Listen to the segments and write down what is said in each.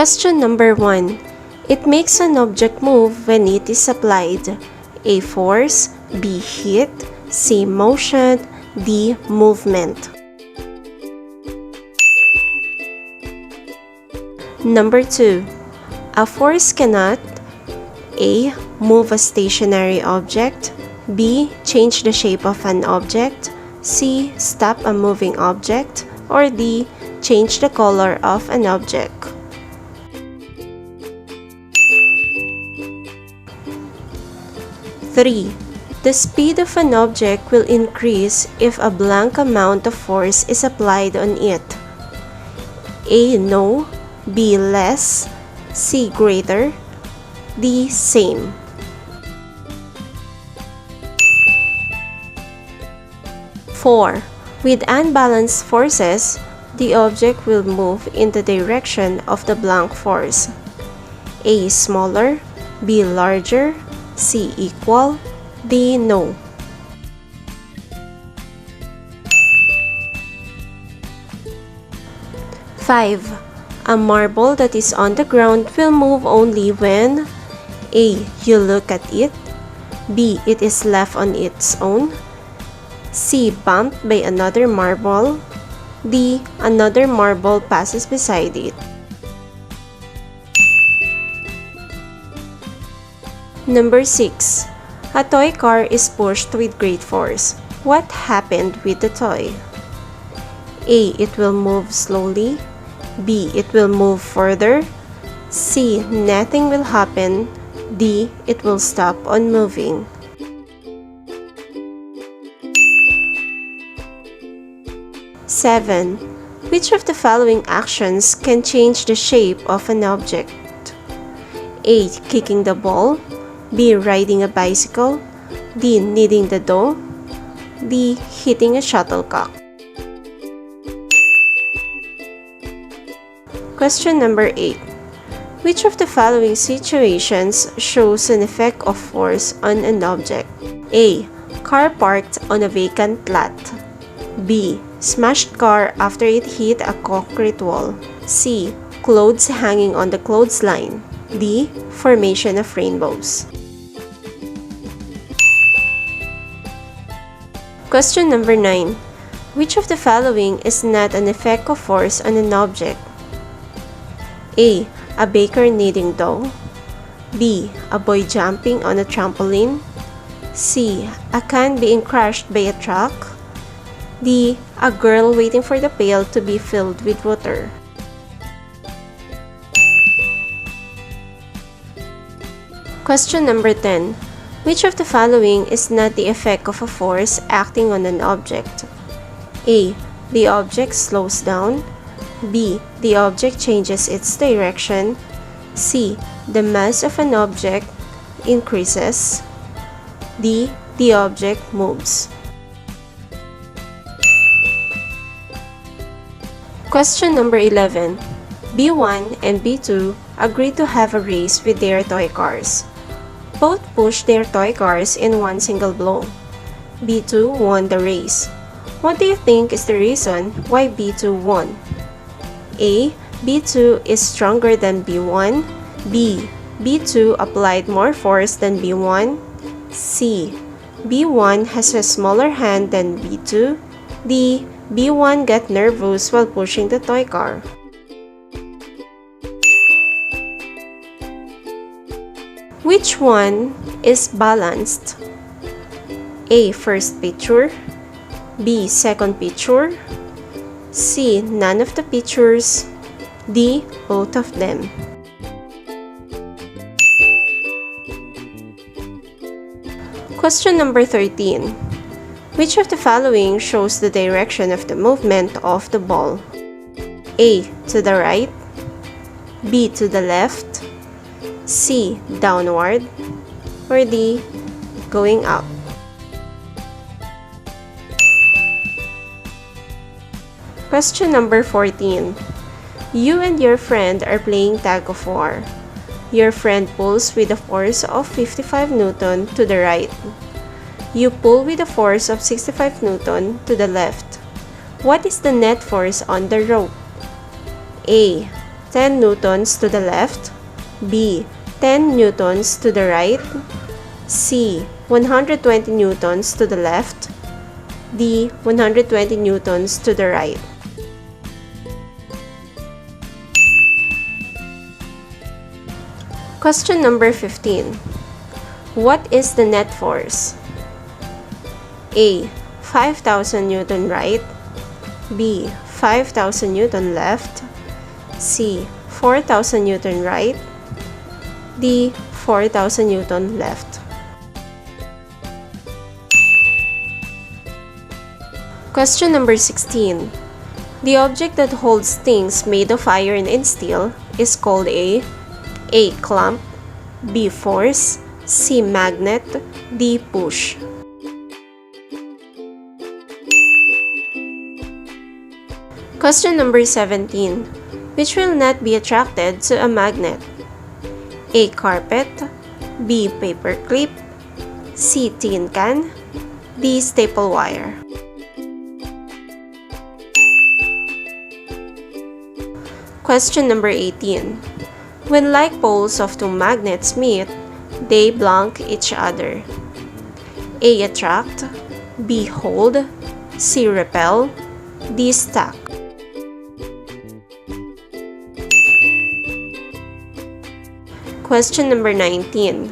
Question number 1. It makes an object move when it is applied. A. Force, B. Heat, C. Motion, D. Movement. Number 2. A force cannot A. Move a stationary object, B. Change the shape of an object, C. Stop a moving object, or D. Change the color of an object. Three. The speed of an object will increase if a blank amount of force is applied on it. A. No, B. Less, C. Greater, D. Same. Four. With unbalanced forces, the object will move in the direction of the blank force. A. Smaller, B. Larger, C. Equal, D. No. Five. A marble that is on the ground will move only when A. You look at it, B. It is left on its own, C. Bumped by another marble, D. Another marble passes beside it. Number 6. A toy car is pushed with great force. What happened with the toy? A. It will move slowly, B. It will move further, C. Nothing will happen, D. It will stop on moving. Seven. Which of the following actions can change the shape of an object? A. Kicking the ball, B. Riding a bicycle, D. Kneading the dough, D. Hitting a shuttlecock. Question number 8. Which of the following situations shows an effect of force on an object? A. Car parked on a vacant lot, B. Smashed car after it hit a concrete wall, C. Clothes hanging on the clothesline, D. Formation of rainbows. Question number 9. Which of the following is not an effect of force on an object? A. A baker kneading dough, B. A boy jumping on a trampoline, C. A can being crushed by a truck, D. A girl waiting for the pail to be filled with water. Question number 10. Which of the following is not the effect of a force acting on an object? A. The object slows down, B. The object changes its direction, C. The mass of an object increases, D. The object moves. Question number 11. B1 and B2 agreed to have a race with their toy cars. Both pushed their toy cars in one single blow. B2 won the race. What do you think is the reason why B2 won? A. B2 is stronger than B1, B. B2 applied more force than B1, C. B1 has a smaller hand than B2, D. B1 got nervous while pushing the toy car. Which one is balanced? A. First picture, B. Second picture, C. None of the pictures, D. Both of them. Question number 13. Which of the following shows the direction of the movement of the ball? A. To the right, B. To the left, C. Downward, or D. Going up. Question number 14. You and your friend are playing tag of war. Your friend pulls with a force of 55 Newton to the right. You pull with a force of 65 Newton to the left. What is the net force on the rope? A. 10 newtons to the left, B. 10 newtons to the right, C. 120 newtons to the left, D. 120 newtons to the right. Question number 15. What is the net force? A. 5,000 Newton right, B. 5,000 Newton left, C. 4,000 Newton right, D. 4,000 Newton left. Question number 16. The object that holds things made of iron and steel is called A. Clamp, B. Force, C. Magnet, D. Push. Question number 17. Which will not be attracted to a magnet? A. Carpet, B. Paper clip, C. Tin can, D. Staple wire. Question number 18. When like poles of two magnets meet, they blank each other. A. Attract, B. Hold, C. Repel, D. Stack. Question number 19.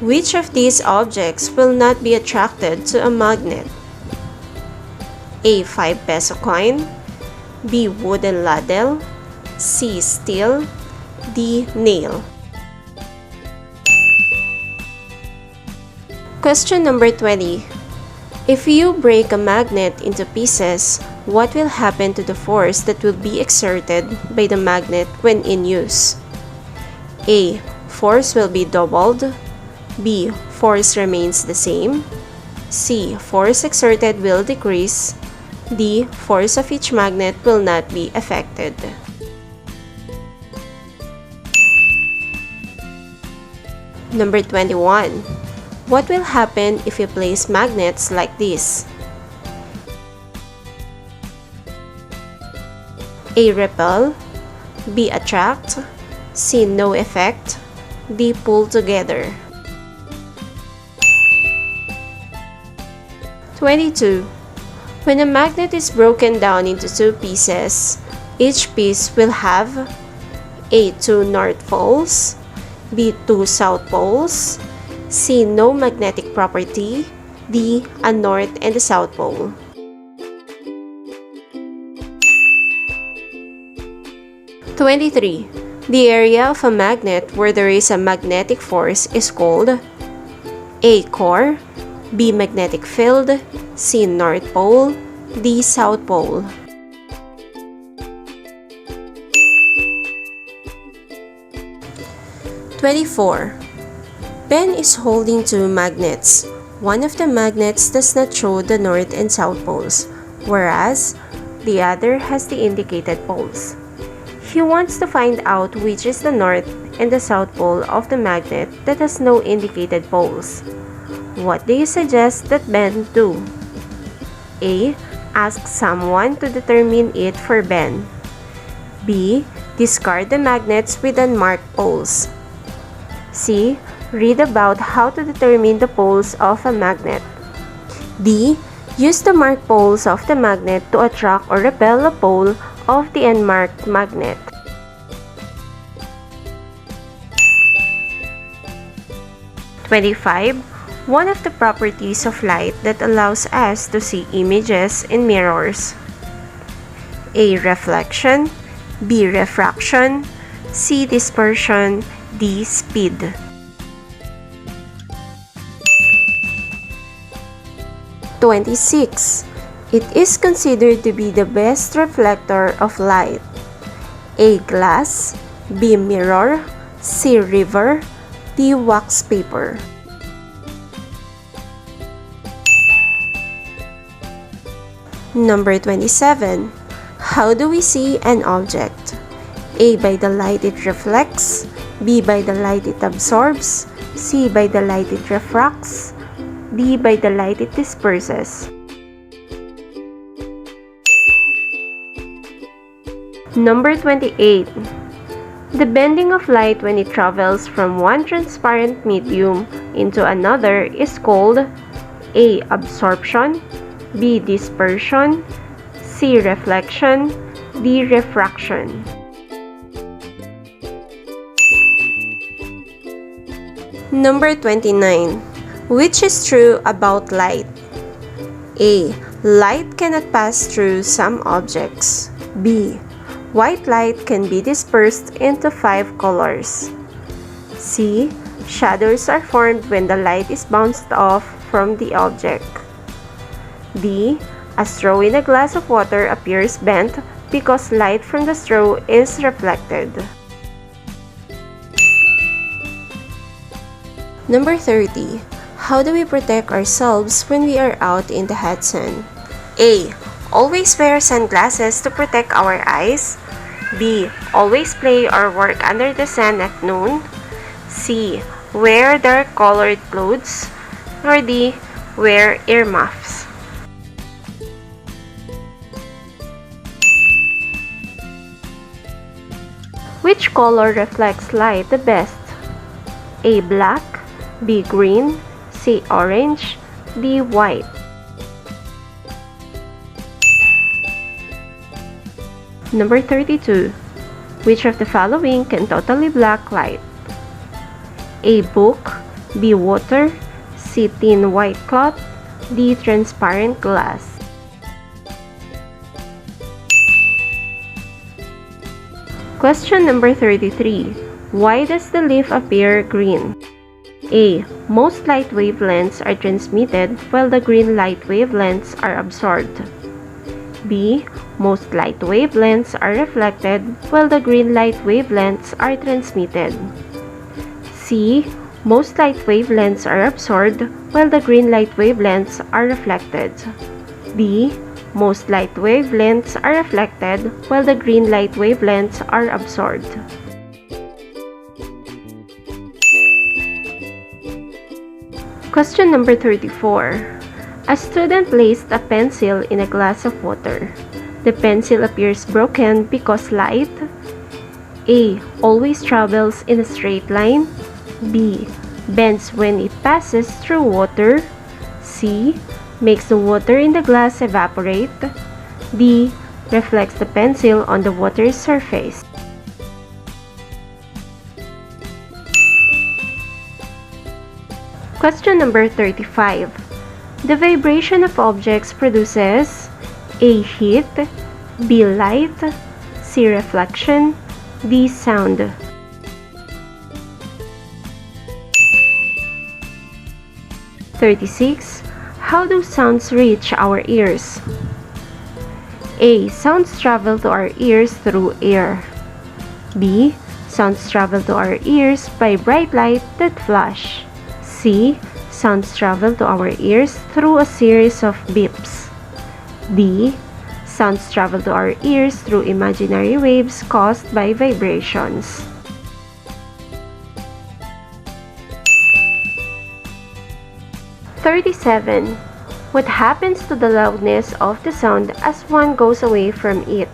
Which of these objects will not be attracted to a magnet? A. 5 peso coin, B. Wooden ladle, C. Steel, D. Nail. Question number 20. If you break a magnet into pieces, what will happen to the force that will be exerted by the magnet when in use? A. Force will be doubled, B. Force remains the same, C. Force exerted will decrease, D. Force of each magnet will not be affected. Number 21. What will happen if you place magnets like this? A. Repel, B. Attract, C. No effect, D. Pull together. 22. When a magnet is broken down into two pieces, each piece will have A. 2 north poles, B. 2 south poles, C. No magnetic property, D. A north and a south pole. #23. The area of a magnet where there is a magnetic force is called A. Core, B. Magnetic field, C. North pole, D. South pole. #24. Ben is holding two magnets. One of the magnets does not show the north and south poles, whereas the other has the indicated poles. He wants to find out which is the north and the south pole of the magnet that has no indicated poles. What do you suggest that Ben do? A. Ask someone to determine it for Ben. B. Discard the magnets with unmarked poles. C. Read about how to determine the poles of a magnet. D. Use the marked poles of the magnet to attract or repel a pole of the unmarked magnet. #25. One of the properties of light that allows us to see images in mirrors. A. Reflection, B. Refraction, C. Dispersion, D. Speed. #26. It is considered to be the best reflector of light. A. Glass, B. Mirror, C. River, D. Wax paper. Number 27. How do we see an object? A. By the light it reflects, B. By the light it absorbs, C. By the light it refracts, D. By the light it disperses. Number 28. The bending of light when it travels from one transparent medium into another is called A. Absorption, B. Dispersion, C. Reflection, D. Refraction. Number 29. Which is true about light? A. Light cannot pass through some objects. B. White light can be dispersed into 5 colors. C. Shadows are formed when the light is bounced off from the object. D. A straw in a glass of water appears bent because light from the straw is reflected. Number 30. How do we protect ourselves when we are out in the hot sun? A. Always wear sunglasses to protect our eyes. B. Always play or work under the sun at noon. C. Wear dark-colored clothes. Or D. Wear earmuffs. Which color reflects light the best? A. Black, B. Green, C. Orange, D. White. Number 32. Which of the following can totally block light? A. Book, B. Water, C. Thin white cloth, D. Transparent glass. Question number 33. Why does the leaf appear green? A. Most light wavelengths are transmitted while the green light wavelengths are absorbed. B. Most light wavelengths are reflected while the green light wavelengths are transmitted. C. Most light wavelengths are absorbed while the green light wavelengths are reflected. D. Most light wavelengths are reflected while the green light wavelengths are absorbed. Question number 34. A student placed a pencil in a glass of water. The pencil appears broken because light A. Always travels in a straight line. B. Bends when it passes through water. C. Makes the water in the glass evaporate. D. Reflects the pencil on the water's surface. Question number 35. The vibration of objects produces A. Heat, B. Light, C. Reflection, D. Sound. How do sounds reach our ears? A. Sounds travel to our ears through air. B. Sounds travel to our ears by bright light that flash. C. Sounds travel to our ears through a series of beeps. D. Sounds travel to our ears through imaginary waves caused by vibrations. What happens to the loudness of the sound as one goes away from it?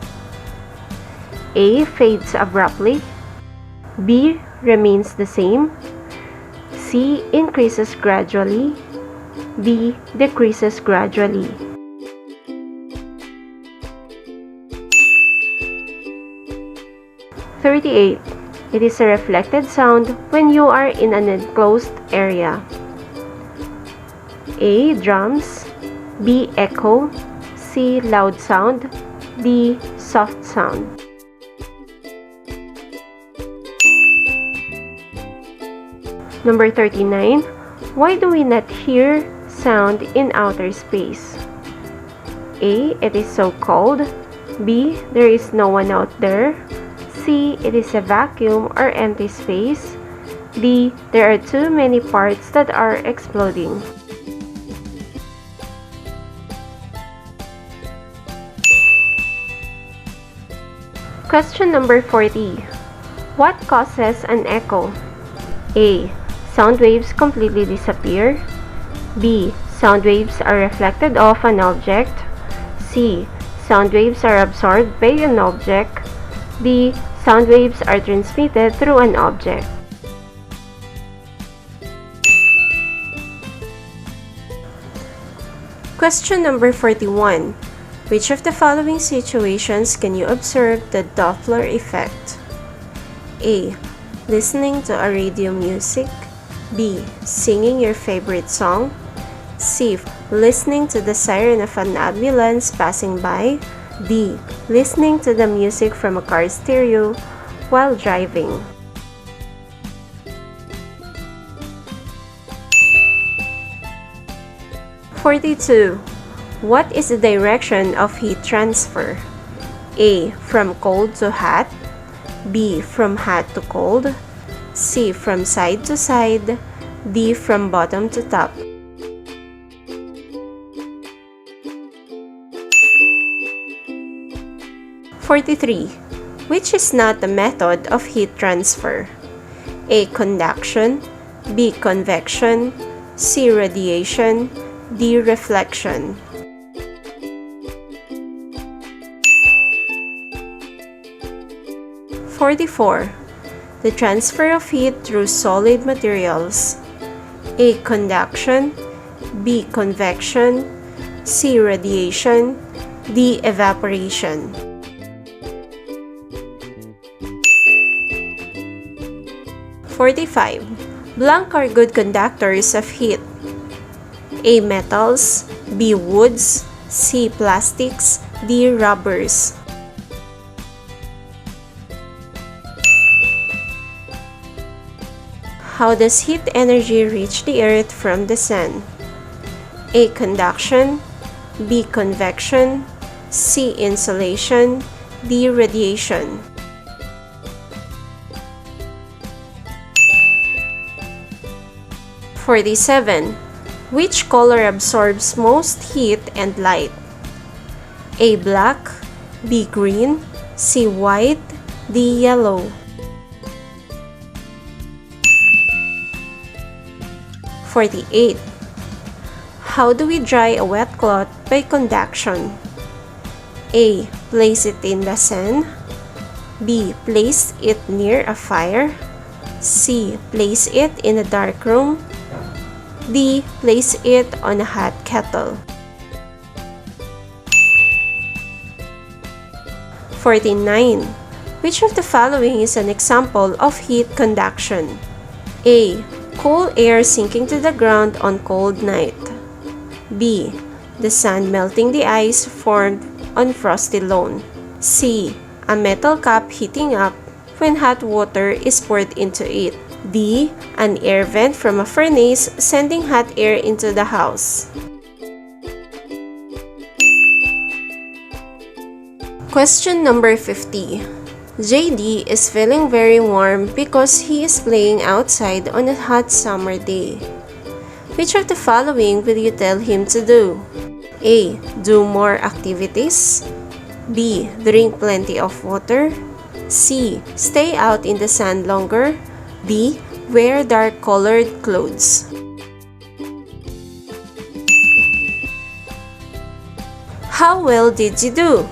A. Fades abruptly. B. Remains the same. C. Increases gradually. D. Decreases gradually. It is a reflected sound when you are in an enclosed area. A. Drums, B. Echo, C. Loud sound, D. Soft sound. Number 39. Why do we not hear sound in outer space? A. It is so cold. B. There is no one out there. C. It is a vacuum or empty space. D. There are too many parts that are exploding. Question number 40. What causes an echo? A. Sound waves completely disappear. B. Sound waves are reflected off an object. C. Sound waves are absorbed by an object. D. Sound waves are transmitted through an object. Question number 41. Which of the following situations can you observe the Doppler effect? A. Listening to a radio music. B. Singing your favorite song. C. Listening to the siren of an ambulance passing by. D. Listening to the music from a car stereo while driving. (42) What is the direction of heat transfer? A. From cold to hot. B. From hot to cold. C. From side to side. D. From bottom to top. (43) Which is not a method of heat transfer? A. Conduction. B. Convection. C. Radiation. D. Reflection. (44) The transfer of heat through solid materials. A. Conduction. B. Convection. C. Radiation. D. Evaporation. (45) Blank are good conductors of heat. A. Metals. B. Woods. C. Plastics. D. Rubbers. How does heat energy reach the earth from the sun? A. Conduction. B. Convection. C. Insulation. D. Radiation. (47) Which color absorbs most heat and light? A. Black. B. Green. C. White. D. Yellow. (48) How do we dry a wet cloth by conduction? A. Place it in the sun. B. Place it near a fire. C. Place it in a dark room. D. Place it on a hot kettle. (49) Which of the following is an example of heat conduction? A. Cool air sinking to the ground on cold night. B. The sun melting the ice formed on frosty lawn. C. A metal cup heating up when hot water is poured into it. D. An air vent from a furnace sending hot air into the house. Question number 50. JD is feeling very warm because he is playing outside on a hot summer day. Which of the following will you tell him to do? A. Do more activities. B. Drink plenty of water. C. Stay out in the sun longer. D. Wear dark-colored clothes. How well did you do?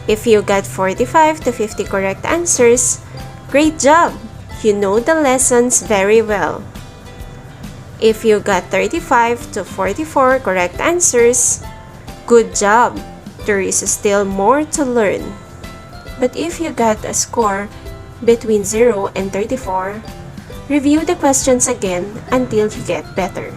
If you got 45 to 50 correct answers, great job! You know the lessons very well. If you got 35 to 44 correct answers, good job! There is still more to learn. But if you got a score between 0 and 34, review the questions again until you get better.